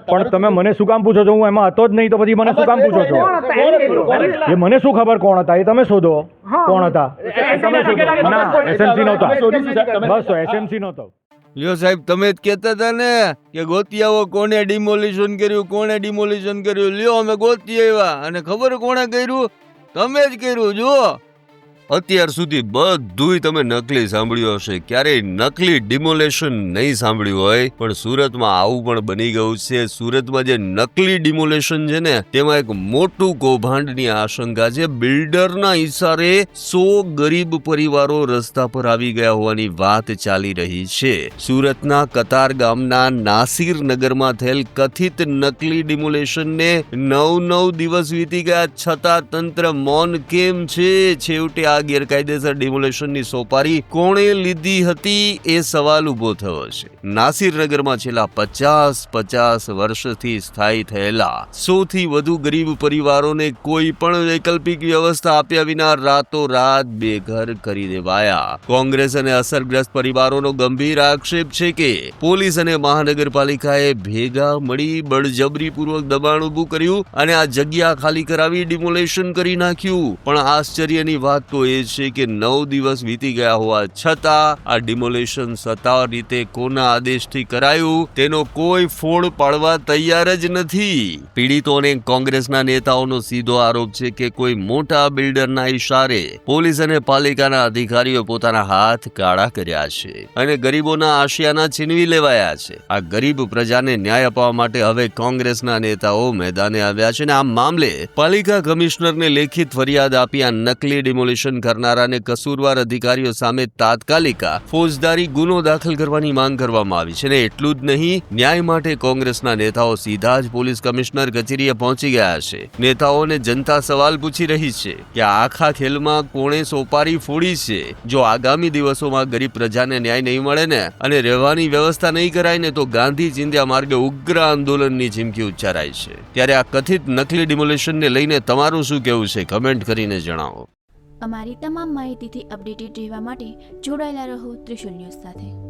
પણ તમે મને શું કામ પૂછો છો? હું એમાં હતો જ નહીં, તો પછી મને શું કામ પૂછો છો? એ મને શું ખબર કોણ હતા? એ તમે શોધો કોણ હતા. તમે શોધો. ના, એસએમસી નહોતા. બસ તો એસએમસી નહોતો. લ્યો સાહેબ, તમે જ કહેતા હતા ને કે ગોતી આવો કોને ડિમોલિશન કર્યું, કોને ડિમોલિશન કર્યું. લ્યો અમે ગોતી આવ્યા, અને ખબર કોણે કર્યું? તમે જ કર્યું. જુઓ, અત્યાર સુધી બધુંય તમે નકલી સાંભળ્યું હશે, ક્યારેય નકલી ડિમોલેશન નહીં સાંભળ્યું હોય, પણ સુરતમાં આવું પણ બની ગયું છે. સુરતમાં જે નકલી ડિમોલેશન છે ને, તેમાં એક મોટું કૌભાંડની આશંકા છે. બિલ્ડરના ઈશારે 100 ગરીબ પરિવારો રસ્તા પર આવી ગયા હોવાની વાત ચાલી રહી છે. સુરતના કતાર ગામના નાસિરનગરમાં થયેલ કથિત નકલી ડિમોલેશનને 9 દિવસ વીતી ગયા, છતાં તંત્ર મૌન કેમ છે? છેવટે આ ગેરકાયદેસર ડિમોલેશનની સોપારી કોણે લીધી હતી, એ સવાલ ઉભો થયો છે. નાસિરનગરમાં છેલ્લા 50 વર્ષથી સ્થાયી થયેલા 100 થી વધુ ગરીબ પરિવારોને કોઈ પણ વૈકલ્પિક વ્યવસ્થા આપ્યા વિના રાતોરાત બેઘર કરી દેવાયા. કોંગ્રેસ અને અસરગ્રસ્ત પરિવારોનો ગંભીર આક્ષેપ છે કે પોલીસ અને મહાનગરપાલિકાએ ભેગા મળી બળજબરીપૂર્વક દબાણ ઊભું કર્યું અને આ જગ્યા ખાલી કરાવી ડિમોલેશન કરી નાખ્યું. પણ આશ્ચર્યની વાત તો એ છે કે 9 દિવસ વીતી ગયા હોવા છતાં આ ડિમોલેશન સત્તાવાર રીતે કોના આદેશથી કરાયું તેનો કોઈ ફોડ પાડવા તૈયાર જ નથી. પીડિતો અને કોંગ્રેસના નેતાઓનો સીધો આરોપ છે કે કોઈ મોટા બિલ્ડરના ઈશારે પોલીસ અને પાલિકાના અધિકારીઓ પોતાના હાથ કાળા કર્યા છે અને ગરીબોના આશિયાના છીનવી લેવાયા છે. આ ગરીબ પ્રજાને ન્યાય અપાવવા માટે હવે કોંગ્રેસના નેતાઓ મેદાને આવ્યા છે અને આ મામલે પાલિકા કમિશનરને લેખિત ફરિયાદ આપી આ નકલી ડિમોલિશન કરનારાને કસૂરવાર અધિકારીઓ સામે તાત્કાલિક ફોજદારી ગુનો દાખલ કરવાની માંગ કરવામાં આવી છે. ને એટલું જ નહીં, ન્યાય માટે કોંગ્રેસના નેતાઓ સીધા જ પોલીસ કમિશનર કચેરીએ પહોંચી ગયા છે. નેતાઓને જનતા સવાલ પૂછી રહી છે કે આખા ખેલમાં કોણે સોપારી ફોડી છે. જો આગામી દિવસોમાં ગરીબ પ્રજાને ન્યાય નહીં મળે ને અને રહેવાની વ્યવસ્થા નહીં કરાય ને, તો ગાંધી ચિંધ્યા માર્ગે ઉગ્ર આંદોલનની ચીમકી ઉચ્ચારાય છે. ત્યારે આ કથિત નકલી ડિમોલેશનને લઈને તમારું શું કહેવું છે? કમેન્ટ કરીને જણાવો. અમારી તમામ માહિતીથી અપડેટેડ રહેવા માટે જોડાયેલા રહો ત્રિશુલ ન્યૂઝ સાથે.